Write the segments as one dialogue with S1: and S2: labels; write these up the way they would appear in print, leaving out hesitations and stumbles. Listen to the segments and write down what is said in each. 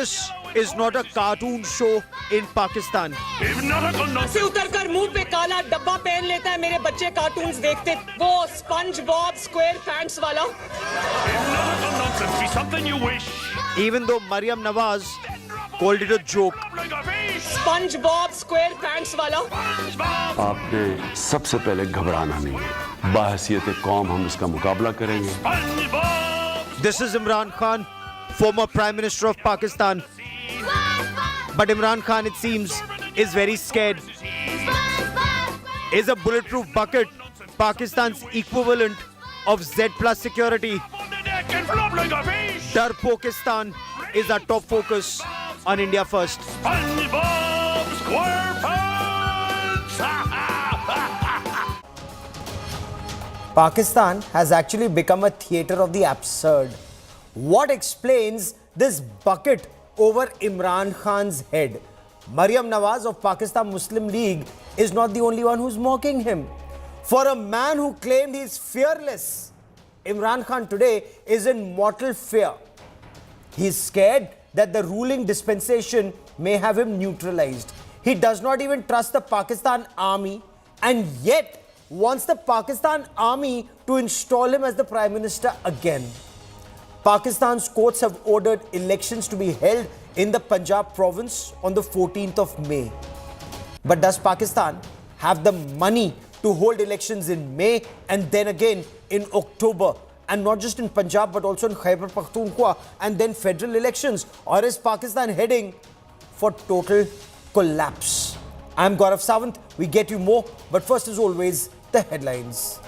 S1: This is not a cartoon show in Pakistan.
S2: से उतरकर मुंह पे काला डब्बा पहन लेता है मेरे बच्चे कार्टून्स देखते वो स्पंज बॉब स्क्वायर पैंट्स वाला
S1: Even though Maryam Nawaz called it a joke.
S2: Sponge Bob square pants वाला
S3: आपने सबसे पहले घबराना नहीं है बाहसियत कौम हम इसका मुकाबला करेंगे
S1: This is Imran Khan, former Prime Minister of Pakistan. But Imran Khan, it seems, is very scared. Is a bulletproof bucket Pakistan's equivalent of Z plus security? Darpok-Istan is our top focus on India First.
S4: Pakistan has actually become a theatre of the absurd. What explains this bucket over Imran Khan's head? Maryam Nawaz of Pakistan Muslim League is not the only one who's mocking him. For a man who claimed he's fearless, Imran Khan today is in mortal fear. He's scared that the ruling dispensation may have him neutralized. He does not even trust the Pakistan army and yet wants the Pakistan army to install him as the Prime Minister again. Pakistan's courts have ordered elections to be held in the Punjab province on the 14th of May. But does Pakistan have the money to hold elections in May and then again in October? And not just in Punjab but also in Khyber Pakhtunkhwa and then federal elections? Or is Pakistan heading for total collapse? I'm Gaurav Sawant. We get you more, but first as always, the headlines.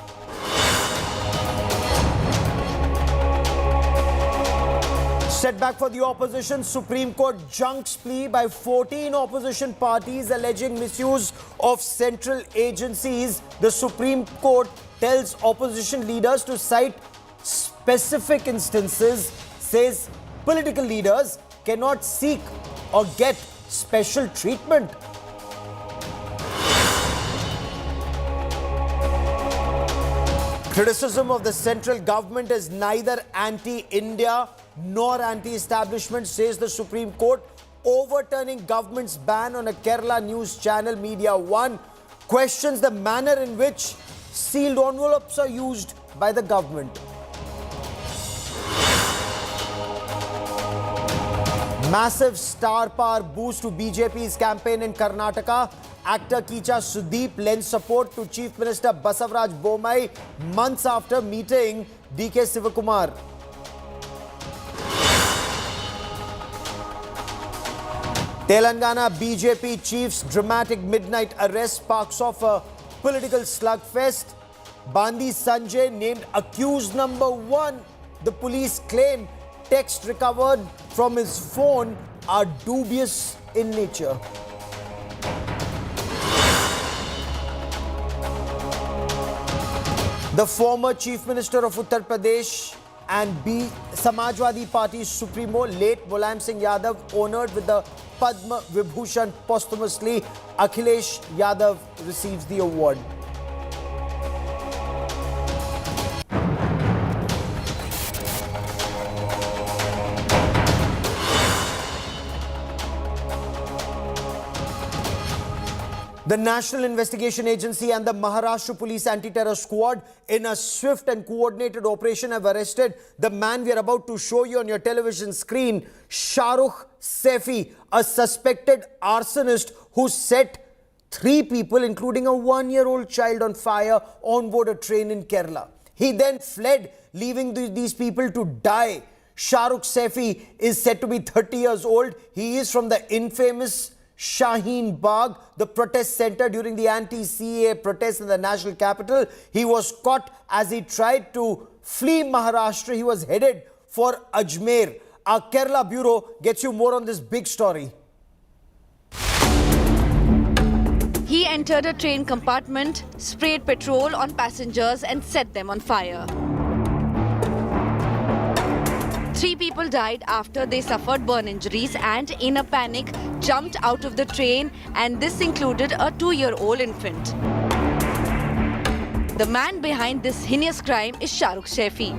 S4: Setback for the opposition. Supreme Court junks plea by 14 opposition parties alleging misuse of central agencies. The Supreme Court tells opposition leaders to cite specific instances, says political leaders cannot seek or get special treatment. Criticism of the central government is neither anti-India nor anti-establishment, says the Supreme Court, overturning government's ban on a Kerala news channel, Media One, questions the manner in which sealed envelopes are used by the government. Massive star power boost to BJP's campaign in Karnataka. Actor Kicha Sudeep lends support to Chief Minister Basavaraj Bommai months after meeting DK Sivakumar. Telangana BJP chief's dramatic midnight arrest sparks off a political slugfest. Bandi Sanjay named accused number 1. The police claim texts recovered from his phone are dubious in nature. The former Chief Minister of Uttar Pradesh and Samajwadi Party's Supremo, late Mulayam Singh Yadav, honoured with the Padma Vibhushan posthumously. Akhilesh Yadav receives the award. The National Investigation Agency and the Maharashtra Police Anti-Terror Squad, in a swift and coordinated operation, have arrested the man we are about to show you on your television screen, Sharukh Saifi, a suspected arsonist who set 3 people, including a 1-year-old child, on fire on board a train in Kerala. He then fled, leaving these people to die. Sharukh Saifi is said to be 30 years old. He is from the infamous Shaheen Bagh, the protest center during the anti-CAA protests in the national capital. He was caught as he tried to flee Maharashtra. He was headed for Ajmer. Our Kerala bureau gets you more on this big story.
S5: He entered a train compartment, sprayed petrol on passengers and set them on fire. 3 people died after they suffered burn injuries and, in a panic, jumped out of the train, and this included a 2-year-old infant. The man behind this heinous crime is Sharukh Saifi.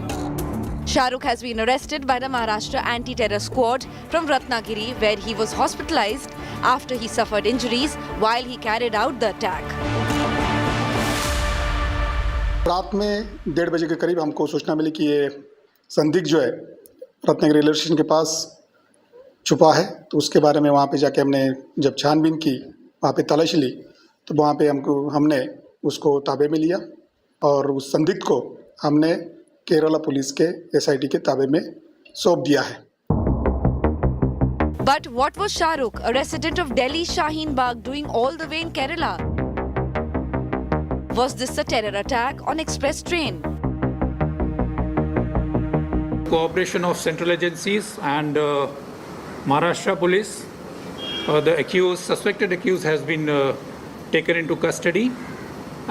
S5: Sharukh has been arrested by the Maharashtra Anti-Terror Squad from Ratnagiri, where he was hospitalized after he suffered injuries while he carried out the attack.
S6: रात में 1:30 बजे के करीब हमको सूचना मिली कि ये संदिग्ध जो है रत्नागिरी रेलवे स्टेशन के पास छुपा है। तो उसके बारे में वहाँ पे जाके हमने जब छानबीन की, वहाँ पे तलाशी ली, तो वहाँ पे हमने उसको ताबे में लिया और उस संदिग्ध को हमने केरला पुलिस के SIT के ताबे में सौंप दिया है।
S5: But what was Sharukh, a resident of Delhi Shaheen Bagh, doing all the way in Kerala? Was this a terror attack on express train?
S7: Cooperation of central agencies and Maharashtra Police. The suspected accused has been taken into custody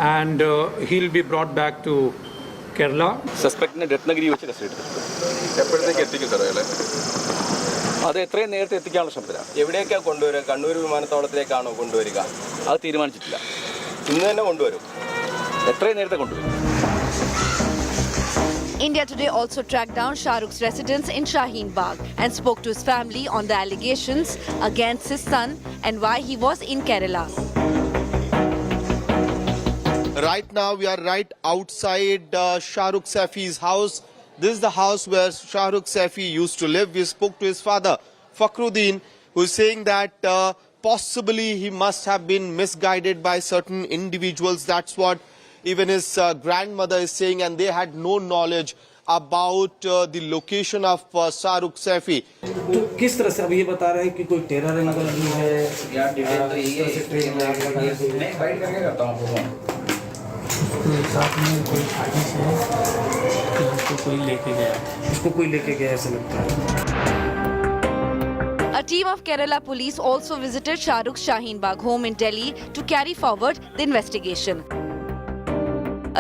S7: and he'll be brought back to Kerala.
S8: സസ്പെക്ടിനെ Ratnagiri വെച്ച് custody എപ്പോഴത്തേക്ക് എത്തിക്കും sir അയാളെ? അത് എത്രയും നേരത്തെ എത്തിക്കാനുള്ള ശ്രമത്തിലാണ്. എവിടേക്കാണ് കൊണ്ടുവരിക? കണ്ണൂർ വിമാനത്താവളത്തിലേക്കാണോ കൊണ്ടുവരിക? അത് തീരുമാനിച്ചിട്ടില്ല. ഇന്ന് തന്നെ കൊണ്ടുവരും. എത്രയും നേരത്തെ കൊണ്ടുവരും.
S5: India Today also tracked down Sharukh's residence in Shaheen Bagh and spoke to his family on the allegations against his son and why he was in Kerala.
S9: Right now we are right outside Sharukh Saifi's house. This is the house where Sharukh Saifi used to live. We spoke to his father, Fakhruddin, who is saying that possibly he must have been misguided by certain individuals. That's what even his grandmother is saying, and they had no knowledge about the location of Sharukh Saifi.
S10: तो किस तरह से अब ये बता रहे हैं कि कोई टेरर एंगल भी है या डिटेल तो ये मैं फाइट करके करता हूँ उसके साथ में कोई साजिश है कि उसको कोई लेके गया ऐसा लगता है.
S5: A team of Kerala police also visited Sharukh's Shaheen Bagh home in Delhi to carry forward the investigation.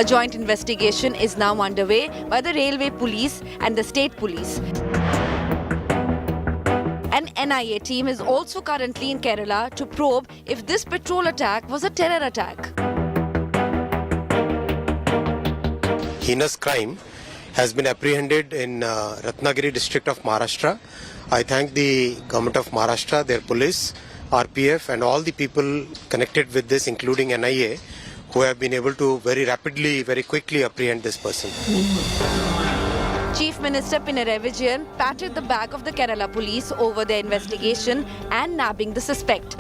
S5: A joint investigation is now underway by the Railway Police and the State Police. An NIA team is also currently in Kerala to probe if this petrol attack was a terror attack.
S11: Heinous crime has been apprehended in Ratnagiri district of Maharashtra. I thank the government of Maharashtra, their police, RPF and all the people connected with this, including NIA, who have been able to very rapidly, very quickly apprehend this person.
S5: Chief Minister Pinarayi Vijayan patted the back of the Kerala police over their investigation and nabbing the suspect.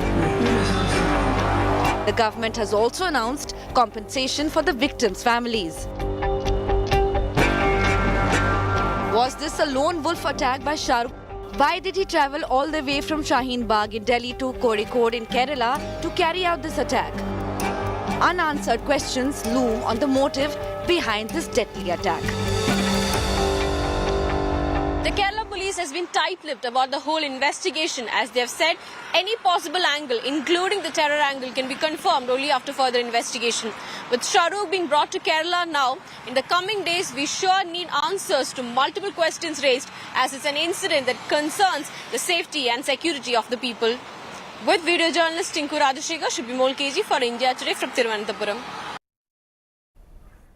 S5: The government has also announced compensation for the victims' families. Was this a lone wolf attack by Sharukh? Why did he travel all the way from Shaheen Bagh in Delhi to Kozhikode in Kerala to carry out this attack? Unanswered questions loom on the motive behind this deadly attack.
S12: The Kerala police has been tight-lipped about the whole investigation, as they have said any possible angle, including the terror angle, can be confirmed only after further investigation. With Sharukh being brought to Kerala now, in the coming days we sure need answers to multiple questions raised, as it's an incident that concerns the safety and security of the people. With video journalist Tinku Rajashekar, Shubhimol KG for India Today from Thiruvananthapuram.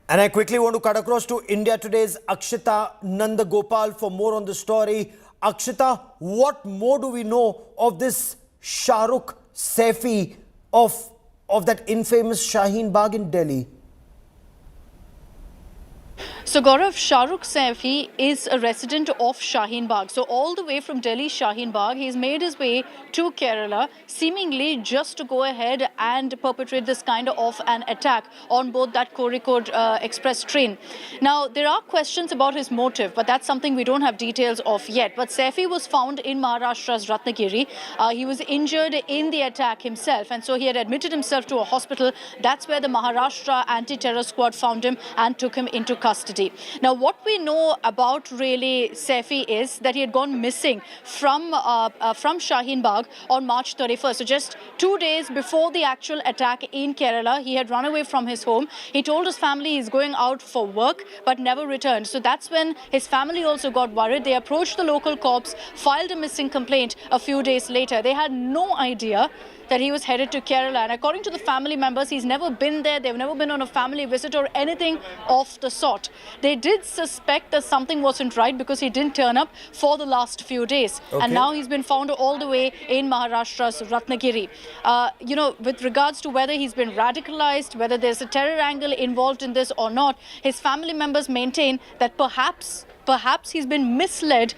S4: And I quickly want to cut across to India Today's Akshita Nandagopal for more on the story. Akshita, what more do we know of this Sharukh Saifi of that infamous Shaheen Bagh in Delhi?
S13: So Gaurav, Sharukh Saifi is a resident of Shaheen Bagh. So all the way from Delhi, Shaheen Bagh, he's made his way to Kerala, seemingly just to go ahead and perpetrate this kind of an attack on board that Kozhikode express train. Now, there are questions about his motive, but that's something we don't have details of yet. But Saifi was found in Maharashtra's Ratnagiri. He was injured in the attack himself, and so he had admitted himself to a hospital. That's where the Maharashtra Anti-Terror Squad found him and took him into custody. Now, what we know about really Saifi is that he had gone missing from Shaheen Bagh on March 31st. So just 2 days before the actual attack in Kerala, he had run away from his home. He told his family he's going out for work but never returned. So that's when his family also got worried. They approached the local cops, filed a missing complaint a few days later. They had no idea that he was headed to Kerala. And according to the family members, he's never been there. They've never been on a family visit or anything of the sort. They did suspect that something wasn't right because he didn't turn up for the last few days. And now he's been found all the way in Maharashtra's Ratnagiri. With regards to whether he's been radicalized, whether there's a terror angle involved in this or not, his family members maintain that perhaps he's been misled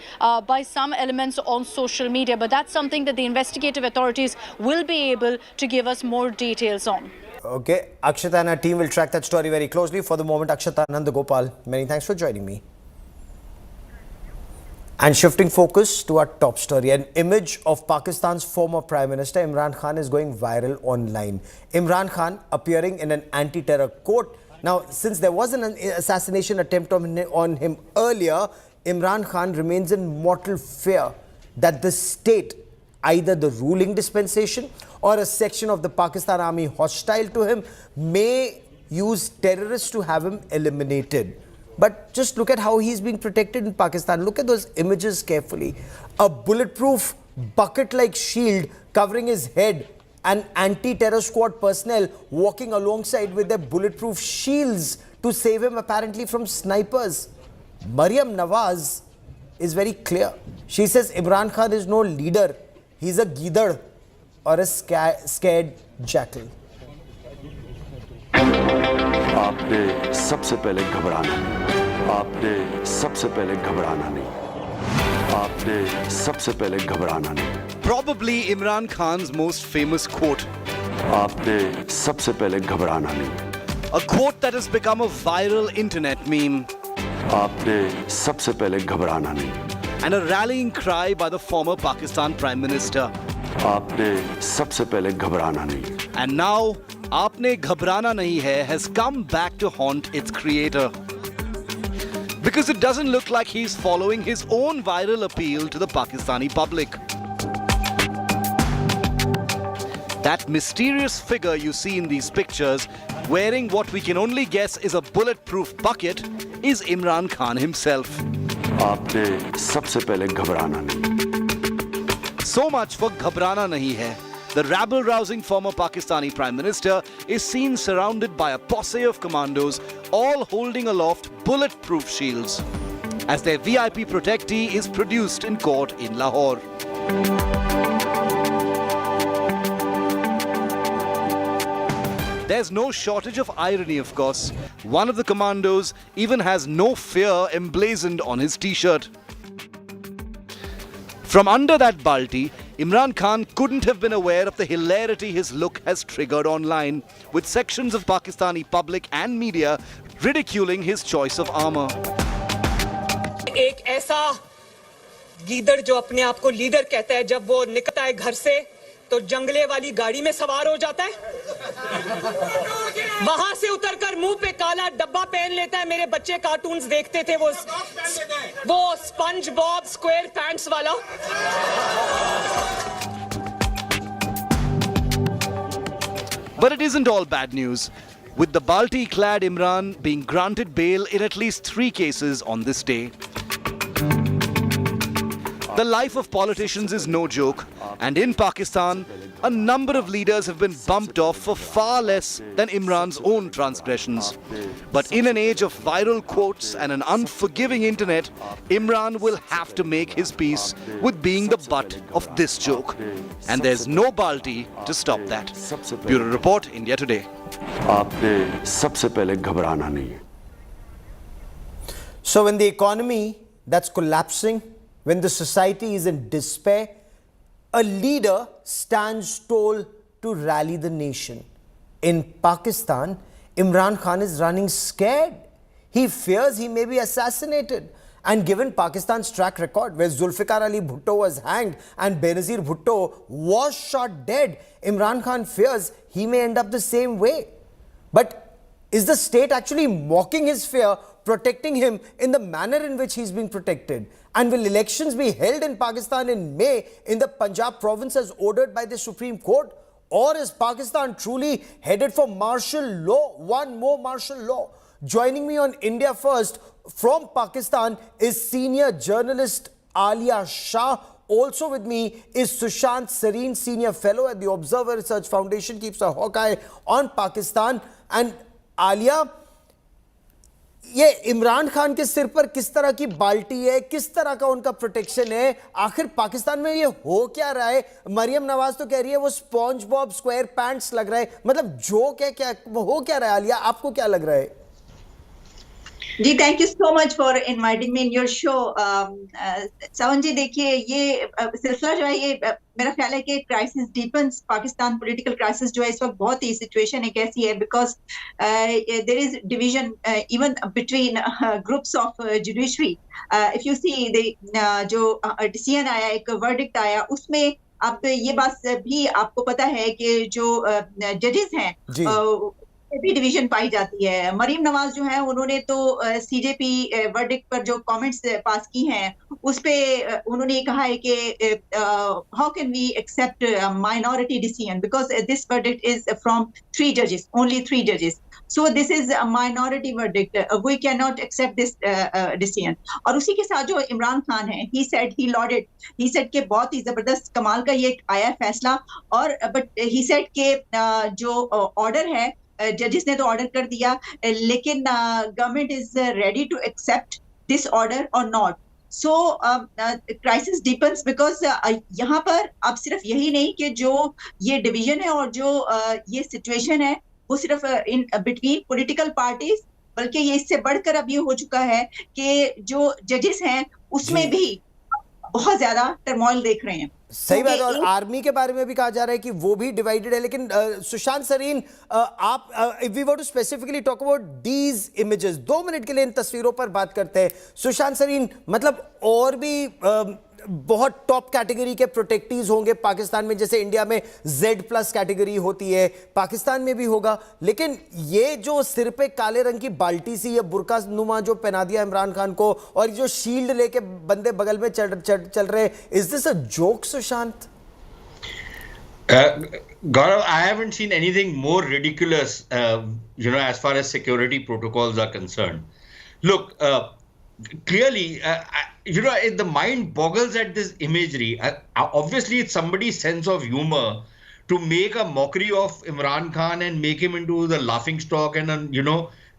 S13: by some elements on social media. But that's something that the investigative authorities will be able to give us more details on.
S4: Okay, Akshata and our team will track that story very closely. For the moment, Akshata Nandagopal, many thanks for joining me. And shifting focus to our top story, an image of Pakistan's former Prime Minister Imran Khan is going viral online. Imran Khan appearing in an anti-terror court. Now, since there was an assassination attempt on him earlier, Imran Khan remains in mortal fear that the state, either the ruling dispensation or a section of the Pakistan army hostile to him, may use terrorists to have him eliminated. But just look at how he's being protected in Pakistan. Look at those images carefully. A bulletproof bucket-like shield covering his head, and anti-terror squad personnel walking alongside with their bulletproof shields to save him apparently from snipers. Maryam Nawaz is very clear. She says Imran Khan is no leader. He's a gidar or a scared jackal.
S3: आपने सबसे पहले घबराना नहीं, आपने सबसे पहले घबराना नहीं, आपने सबसे पहले घबराना नहीं.
S1: Probably Imran Khan's most famous quote.
S3: आपने सबसे पहले घबराना नहीं.
S1: A quote that has become a viral internet meme.
S3: आपने सबसे पहले घबराना नहीं.
S1: And a rallying cry by the former Pakistan Prime Minister.
S3: आपने सबसे पहले घबराना नहीं.
S1: And now, Aapne Ghabrana Nahi Hai has come back to haunt its creator. Because it doesn't look like he's following his own viral appeal to the Pakistani public. That mysterious figure you see in these pictures, wearing what we can only guess is a bulletproof bucket, is Imran Khan himself.
S3: आपने सबसे पहले घबराना नहीं.
S1: So much for Ghabrana Nahi Hai. The rabble-rousing former Pakistani Prime Minister is seen surrounded by a posse of commandos, all holding aloft bulletproof shields, as their VIP protectee is produced in court in Lahore. There's no shortage of irony, of course. One of the commandos even has "No Fear" emblazoned on his t-shirt. From under that balti, Imran Khan couldn't have been aware of the hilarity his look has triggered online, with sections of Pakistani public and media ridiculing his choice of armour.
S2: एक ऐसा गीदड़ जो अपने आप को leader कहता है, जब वो निकलता है घर से तो जंगले वाली गाड़ी में सवार हो जाता है, वहां से उतरकर मुंह पे काला डब्बा पहन लेता है. मेरे बच्चे कार्टून्स देखते थे, वो स्पंज बॉब स्क्वायर पैंट्स वाला.
S1: But it isn't all bad news, with the balti-clad Imran being granted bail in at least 3 cases on this day. The life of politicians is no joke, and in Pakistan, a number of leaders have been bumped off for far less than Imran's own transgressions. But in an age of viral quotes and an unforgiving internet, Imran will have to make his peace with being the butt of this joke. And there's no balti to stop that. Bureau Report, India Today.
S3: आपने सबसे पहले घबराना नहीं.
S4: So when the economy that's collapsing, when the society is in despair, a leader stands tall to rally the nation. In Pakistan, Imran Khan is running scared. He fears he may be assassinated. And given Pakistan's track record, where Zulfikar Ali Bhutto was hanged and Benazir Bhutto was shot dead, Imran Khan fears he may end up the same way. But is the state actually mocking his fear, protecting him in the manner in which he's being protected? And will elections be held in Pakistan in May in the Punjab province as ordered by the Supreme Court? Or is Pakistan truly headed for martial law, one more martial law? Joining me on India First from Pakistan is senior journalist Alia Shah. Also with me is Sushant Sareen, senior fellow at the Observer Research Foundation, keeps a hawk eye on Pakistan. And Alia, ये इमरान खान के सिर पर किस तरह की बाल्टी है, किस तरह का उनका प्रोटेक्शन है? आखिर पाकिस्तान में ये हो क्या रहा है? मरियम नवाज तो कह रही है वो स्पॉन्ज बॉब स्क्वायर पैंट्स लग रहा है, मतलब जोक है क्या, हो क्या रहा है? आलिया, आपको क्या लग रहा है?
S14: जी thank you so much for inviting me in your show. Sawan ji, देखिए ये सिलसिला जो है ये मेरा ख्याल है कि crisis deepens, Pakistan political crisis जो है इस वक्त बहुत ही सिचुएशन एक ऐसी है because there is division even between groups of judiciary. If you see जो डिसीजन आया, एक वर्डिक्ट आया, उसमें अब ये बात भी आपको पता है कि जो जजेस हैं भी डिवीजन पाई जाती है। मरियम नवाज जो है उन्होंने तो सीजेपी वर्डिक्ट पर जो कमेंट्स पास की हैं उस पे उन्होंने कहा है कि how can we accept minority decision because this verdict is from 3 जजेस, ओनली 3 जजेस, so this is a minority verdict, we cannot accept this decision। और उसी के साथ जो इमरान खान है, he said कि बहुत ही जबरदस्त कमाल का ये आया फैसला, और but he said कि जो ऑर्डर है, जजेस ने तो ऑर्डर कर दिया, लेकिन government is ready to accept this order और not. So crisis deepens because यहाँ पर अब सिर्फ यही नहीं कि जो ये डिवीजन है और जो ये सिचुएशन है वो सिर्फ इन बिटवीन पॉलिटिकल पार्टीज, बल्कि ये इससे बढ़कर अब ये हो चुका है कि जो जजेस हैं उसमें भी बहुत ज्यादा टर्मोइल देख रहे हैं।
S4: सही बात है। और आर्मी के बारे में भी कहा जा रहा है कि वो भी डिवाइडेड है। लेकिन सुशांत सरीन, आप if we want to specifically talk about these images, 2 minute के लिए इन तस्वीरों पर बात करते हैं। सुशांत सरीन, मतलब और भी बहुत टॉप कैटेगरी के प्रोटेक्टीज होंगे पाकिस्तान में, जैसे इंडिया में Z+ कैटेगरी होती है, पाकिस्तान में भी होगा, लेकिन ये जो सिर पे काले रंग की बाल्टी सी, ये बुरका नुमा जो पहना दिया इमरान खान को, और जो शील्ड लेके बंदे बगल में चल रहे हैं, is this a joke Sushant?
S15: Gaurav, I haven't seen anything more ridiculous, as far as security protocols are concerned. Look, clearly, the mind boggles at this imagery. Obviously, it's somebody's sense of humor to make a mockery of Imran Khan and make him into the laughing stock and,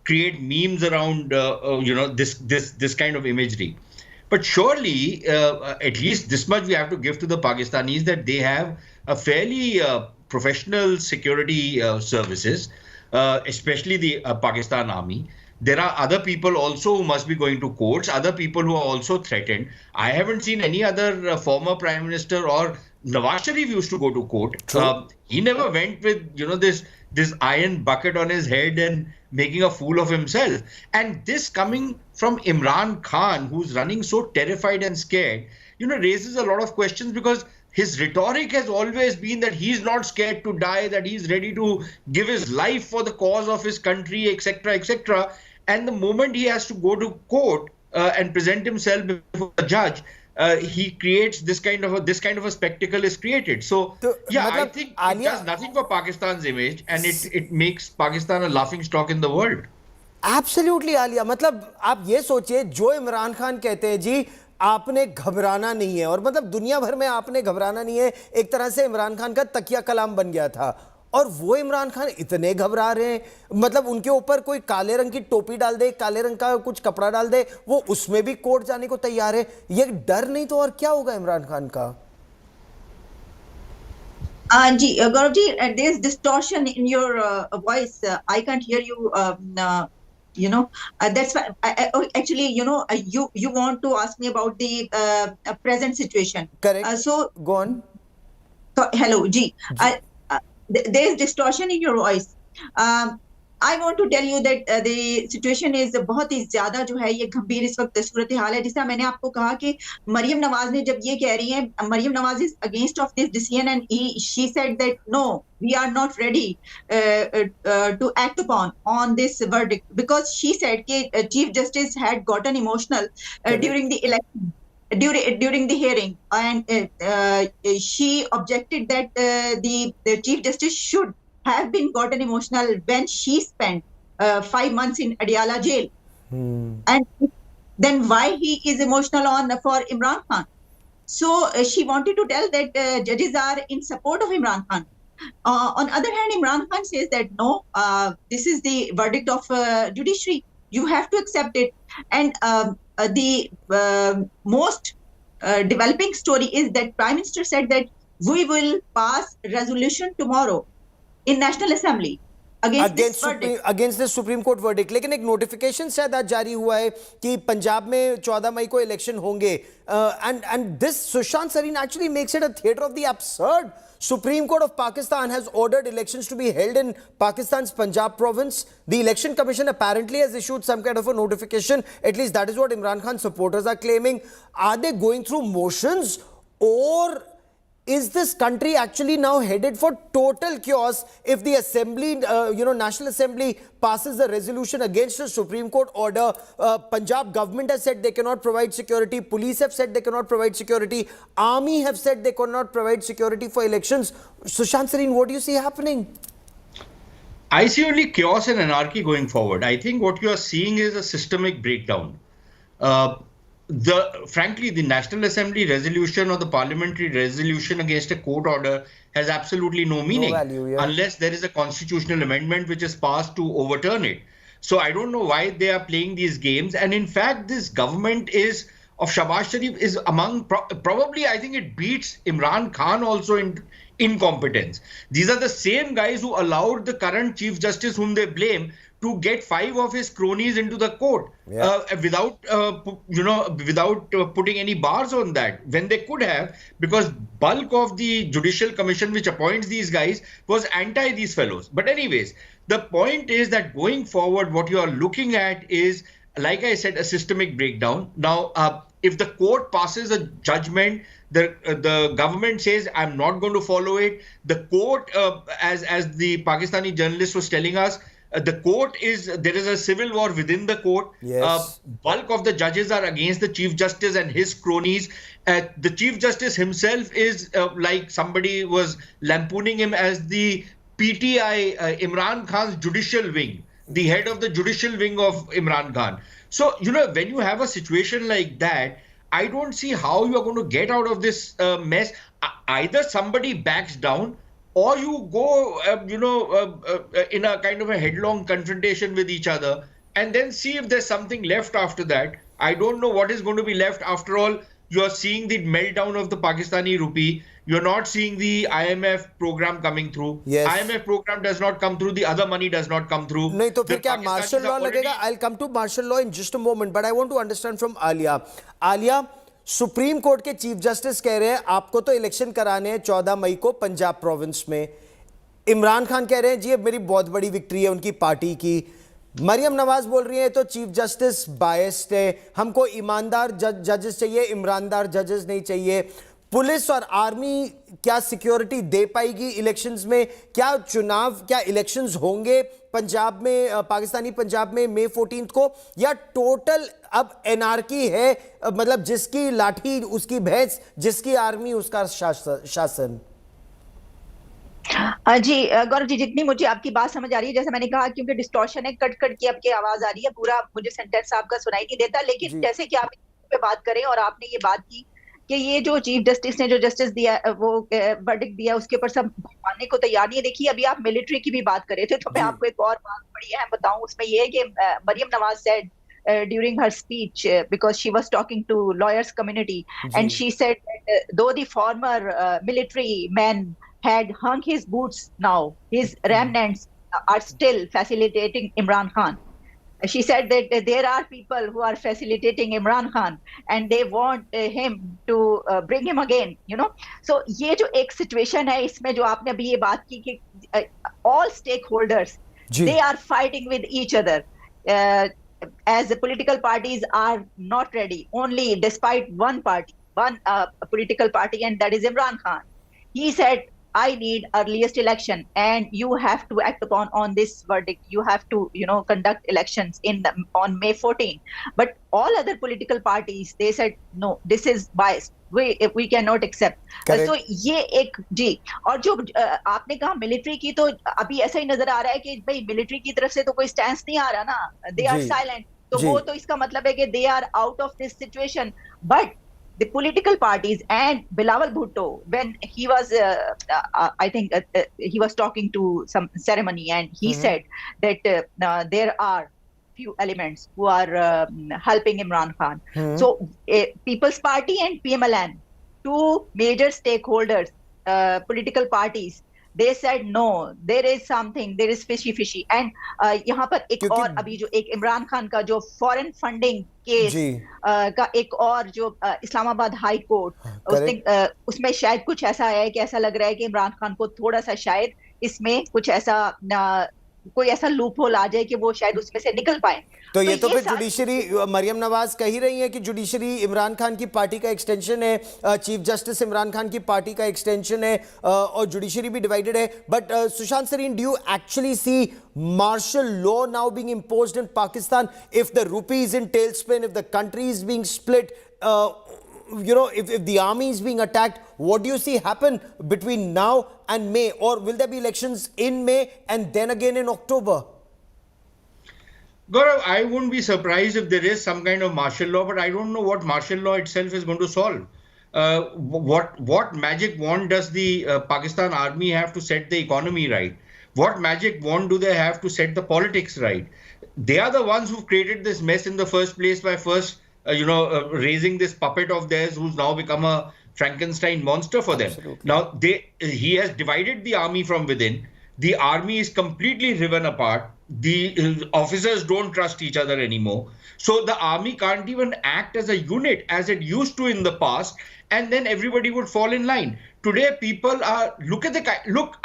S15: create memes around, this kind of imagery. But surely, at least this much we have to give to the Pakistanis, that they have a fairly professional security services, especially the Pakistan Army. There are other people also who must be going to courts, other people who are also threatened. I haven't seen any other former Prime Minister, or Nawaz Sharif used to go to court. He never went with, this iron bucket on his head and making a fool of himself. And this coming from Imran Khan, who's running so terrified and scared, raises a lot of questions, because his rhetoric has always been that he's not scared to die, that he's ready to give his life for the cause of his country, etc., etc. And the moment he has to go to court and present himself before a judge, he creates this kind of a spectacle is created. So I think it does nothing for Pakistan's image, and it makes Pakistan a laughing stock in the world.
S4: Absolutely, Alia, मतलब आप ये सोचिए, जो इमरान खान कहते हैं जी आपने घबराना नहीं है, और मतलब दुनिया भर में आपने घबराना नहीं है, एक तरह से इमरान खान का तकिया कलाम बन गया था, और वो इमरान खान इतने घबरा रहे हैं, मतलब उनके ऊपर कोई काले रंग की टोपी डाल दे, काले रंग का कुछ कपड़ा डाल दे, वो उसमें भी कोर्ट जाने को तैयार है। ये डर नहीं तो और क्या होगा इमरान खान का?
S14: जी Gaurav ji, there is distortion in your voice. I can't hear you. That's why actually, you want to ask me about the present situation.
S4: Correct.
S14: So
S4: go on.
S14: So, hello, Ji. There is distortion in your voice. I want to tell you that the situation is बहुत ही ज्यादा जो है ये गंभीर इस वक्त सूरत हाल है। जिससे मैंने आपको कहा कि मरियम नवाज ने जब ये कह रही हैं, Maryam Nawaz is against of this decision, and she said that no, we are not ready to act upon on this verdict, because she said that Chief Justice had gotten emotional during the election. During the hearing, and she objected that the Chief Justice should have been gotten emotional when she spent 5 months in Adiala jail. And then why he is emotional for Imran Khan? So she wanted to tell that judges are in support of Imran Khan. On the other hand, Imran Khan says that no, this is the verdict of judiciary. You have to accept it. And the most developing story is that Prime Minister said that we will pass resolution tomorrow in National Assembly
S4: against this supreme court verdict. लेकिन एक notification शायद आज जारी हुआ है कि पंजाब में 14 मई को इलेक्शन होंगे. And this Sushant Sareen actually makes it a theatre of the absurd. Supreme Court of Pakistan has ordered elections to be held in Pakistan's Punjab province. The Election Commission apparently has issued some kind of a notification. At least that is what Imran Khan supporters are claiming. Are they going through motions, or is this country actually now headed for total chaos if the assembly, National Assembly passes the resolution against the Supreme Court order? Punjab government has said they cannot provide security. Police have said they cannot provide security. Army have said they cannot provide security for elections. Sushant Sareen, what do you see happening?
S15: I see only chaos and anarchy going forward. I think what you are seeing is a systemic breakdown. Frankly, the National Assembly resolution or the parliamentary resolution against a court order has absolutely no meaning unless there is a constitutional amendment which is passed to overturn it. So I don't know why they are playing these games. And in fact, this government of Shahbaz Sharif is among probably, I think it beats Imran Khan also in incompetence. These are the same guys who allowed the current Chief Justice, whom they blame, to get 5 of his cronies into the court without putting any bars on that, when they could have, because bulk of the Judicial Commission which appoints these guys was anti these fellows. But anyways, the point is that going forward, what you are looking at is, like I said, a systemic breakdown. Now, if the court passes a judgment, the government says, I'm not going to follow it. The court, as the Pakistani journalist was telling us, there is a civil war within the court.
S4: Yes.
S15: Bulk of the judges are against the Chief Justice and his cronies. The Chief Justice himself is like somebody was lampooning him as the PTI, Imran Khan's judicial wing, the head of the judicial wing of Imran Khan. So, when you have a situation like that, I don't see how you are going to get out of this mess. Either somebody backs down, or you go, in a kind of a headlong confrontation with each other, and then see if there's something left after that. I don't know what is going to be left. After all, you are seeing the meltdown of the Pakistani rupee. You're not seeing the IMF program coming through.
S4: Yes.
S15: IMF program does not come through. The other money does not come through.
S4: नहीं तो फिर क्या martial law लगेगा? I'll come to martial law in just a moment, but I want to understand from Alia. Alia, supreme court के chief justice कह रहे हैं आपको तो इलेक्शन कराने हैं 14 मई को पंजाब प्रोविंस में. इमरान खान कह रहे हैं जी अब मेरी बहुत बड़ी विक्ट्री है उनकी पार्टी की. मरियम नवाज बोल रही है तो चीफ जस्टिस बायस्ड है, हमको ईमानदार जजेस चाहिए, ईमानदार जजेस नहीं चाहिए. पुलिस और आर्मी क्या सिक्योरिटी दे पाएगी इलेक्शंस में? क्या इलेक्शंस होंगे पंजाब में, पाकिस्तानी पंजाब में मई 14 को, या टोटल अब एनार्की है, मतलब जिसकी लाठी उसकी भैंस, जिसकी आर्मी उसका शासन?
S14: जी गौरव जी, जितनी मुझे आपकी बात समझ आ रही है, जैसे मैंने कहा, क्योंकि डिस्टॉर्शन है, कट कट की आपकी आवाज आ रही है, पूरा मुझे सेंटेंस आपका सुनाई नहीं देता. लेकिन जैसे कि आप पे बात करें और आपने ये बात की कि ये जो चीफ जस्टिस ने जो जस्टिस दिया, वो वर्डिक्ट दिया, उसके ऊपर सब मानने को तैयार नहीं है. देखिए, अभी आप मिलिट्री की भी बात कर रहे थे, तो मैं आपको एक और बात बड़ी अहम बताऊं. उसमें ये है कि Maryam Nawaz said during her speech, because she was talking to lawyers community, and she said that though the former military man had hung his boots, now his remnants are still facilitating Imran Khan. She said that there are people who are facilitating Imran Khan and they want him to bring him again, So ये जो एक situation है, इसमें जो आपने अभी ये बात की कि all stakeholders, they are fighting with each other. As the political parties are not ready, only despite one political party, and that is Imran Khan. He said, I need earliest election, and you have to act on this verdict. You have to, conduct elections on May 14. But all other political parties, they said, no, this is biased. We cannot accept. So ये एक जी, और जो आपने कहा military की, तो अभी ऐसा ही नजर आ रहा है कि भाई मिलिट्री की तरफ से तो कोई स्टैंड नहीं आ रहा ना. They are silent. तो वो तो इसका मतलब है कि they are out of this situation. But the political parties and Bilawal Bhutto, when he was, I think he was talking to some ceremony, and he said that there are few elements who are helping Imran Khan. So, People's Party and PMLN, two major stakeholders, political parties, they said no, there is something, there is fishy. And यहाँ पर एक और अभी जो एक इमरान खान का जो foreign funding case का एक और जो इस्लामाबाद हाई कोर्ट उसमें शायद कुछ ऐसा है कि ऐसा लग रहा है कि इमरान खान को थोड़ा सा शायद इसमें कुछ ऐसा कोई ऐसा लूप होल आ जाए कि वो शायद उसमें से निकल पाए।
S4: तो ये तो फिर जुडिशरी, मरियम नवाज कह ही रही है कि जुडिशरी इमरान खान की पार्टी का एक्सटेंशन है, चीफ जस्टिस इमरान खान की पार्टी का एक्सटेंशन है और जुडिशरी भी डिवाइडेड है। But Sushant Sareen, do you actually see martial law now being imposed in Pakistan if the rupee is in tailspin, if the country is being split, if the army is being attacked? What do you see happen between now and May? Or will there be elections in May and then again in October?
S15: Gaurav, I wouldn't be surprised if there is some kind of martial law, but I don't know what martial law itself is going to solve. What magic wand does the Pakistan army have to set the economy right? What magic wand do they have to set the politics right? They are the ones who've created this mess in the first place by raising this puppet of theirs who's now become a Frankenstein monster for them. Absolutely. Now, he has divided the army from within. The army is completely riven apart. The officers don't trust each other anymore. So the army can't even act as a unit as it used to in the past, and then everybody would fall in line. Today, people are,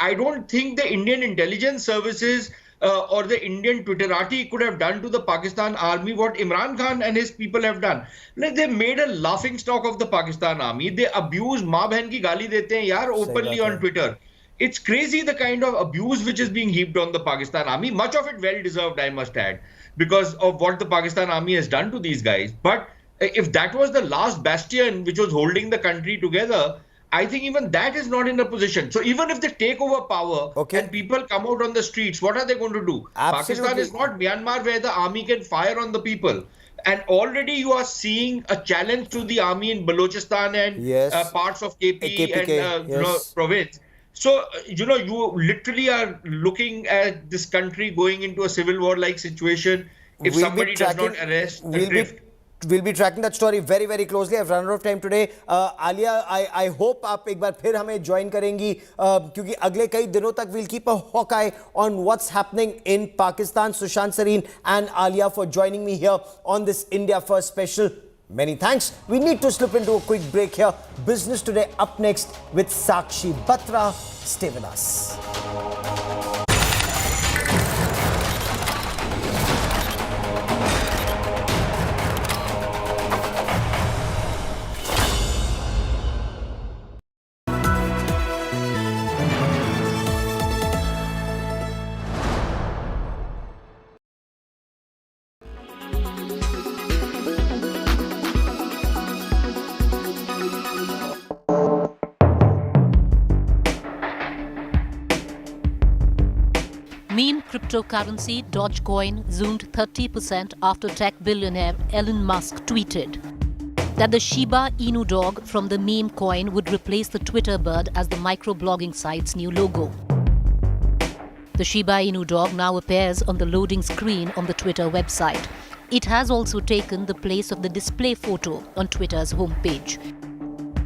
S15: I don't think the Indian intelligence services or the Indian Twitterati could have done to the Pakistan army what Imran Khan and his people have done. Like, they made a laughing stock of the Pakistan army. They abuse maa behan ki gali dete hain yaar openly on Twitter. It's crazy the kind of abuse which is being heaped on the Pakistan army. Much of it well deserved, I must add, because of what the Pakistan army has done to these guys. But if that was the last bastion which was holding the country together, I think even that is not in a position. So even if they take over power and people come out on the streets, what are they going to do? Absolutely. Pakistan is not Myanmar where the army can fire on the people. And already you are seeing a challenge to the army in Balochistan and parts of KP and province. So, you literally are looking at this country going into a civil war-like situation if somebody does not arrest the drift.
S4: We'll be tracking that story very, very closely. I've run out of time today. Alia, I hope आप एक बार फिर हमें join करेंगी क्योंकि अगले कई दिनों तक we'll keep a hawk eye on what's happening in Pakistan. Sushant Sareen and Alia for joining me here on this India First special. Many thanks. We need to slip into a quick break here. Business Today up next with Sakshi Batra. Stay with us.
S16: Meme cryptocurrency Dogecoin zoomed 30% after tech billionaire Elon Musk tweeted that the Shiba Inu dog from the meme coin would replace the Twitter bird as the microblogging site's new logo. The Shiba Inu dog now appears on the loading screen on the Twitter website. It has also taken the place of the display photo on Twitter's homepage.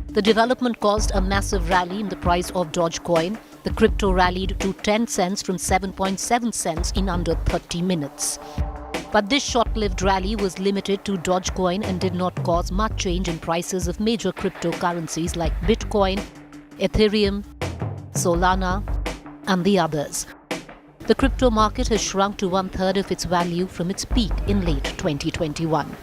S16: The development caused a massive rally in the price of Dogecoin. The crypto rallied to 10 cents from 7.7 cents in under 30 minutes. But this short-lived rally was limited to Dogecoin and did not cause much change in prices of major cryptocurrencies like Bitcoin, Ethereum, Solana, and the others. The crypto market has shrunk to 1/3 of its value from its peak in late 2021.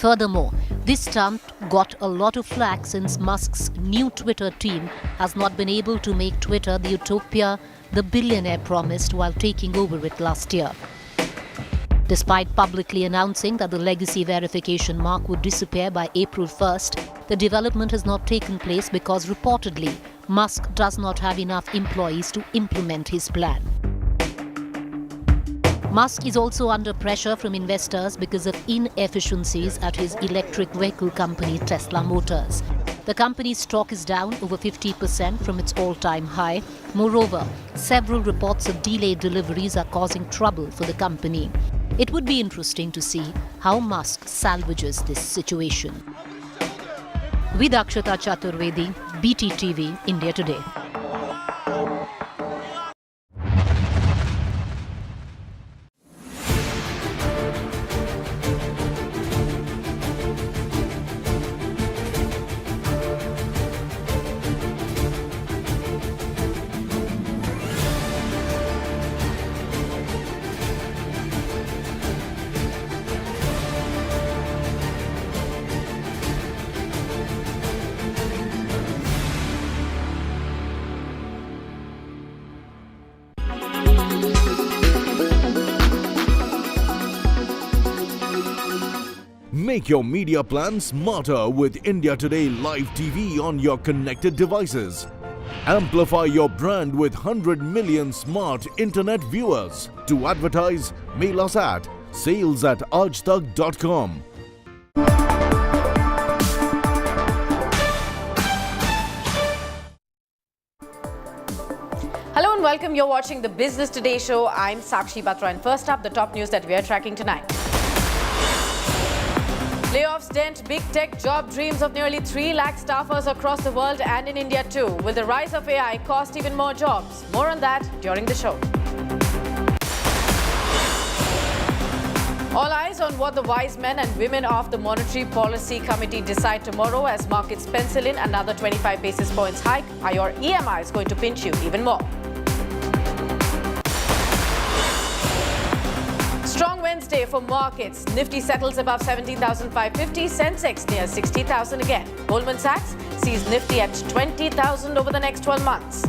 S16: Furthermore, this stunt got a lot of flack since Musk's new Twitter team has not been able to make Twitter the utopia the billionaire promised while taking over it last year. Despite publicly announcing that the legacy verification mark would disappear by April 1st, the development has not taken place because reportedly Musk does not have enough employees to implement his plan. Musk is also under pressure from investors because of inefficiencies at his electric vehicle company Tesla Motors. The company's stock is down over 50% from its all-time high. Moreover, several reports of delayed deliveries are causing trouble for the company. It would be interesting to see how Musk salvages this situation. With Akshata Chaturvedi, BTTV, India Today.
S17: Make your media plan smarter with India Today Live TV on your connected devices. Amplify your brand with 100 million smart internet viewers. To advertise, mail us at sales@aajtak.com.
S18: Hello and welcome. You're watching the Business Today show. I'm Sakshi Batra, and first up, the top news that we are tracking tonight. Layoffs dent big tech job dreams of nearly 3 lakh staffers across the world and in India too. Will the rise of AI cost even more jobs? More on that during the show. All eyes on what the wise men and women of the Monetary Policy Committee decide tomorrow as markets pencil in another 25 basis points hike. Are your EMIs going to pinch you even more? Strong Wednesday for markets. Nifty settles above 17,550. Sensex near 60,000 again. Goldman Sachs sees Nifty at 20,000 over the next 12 months.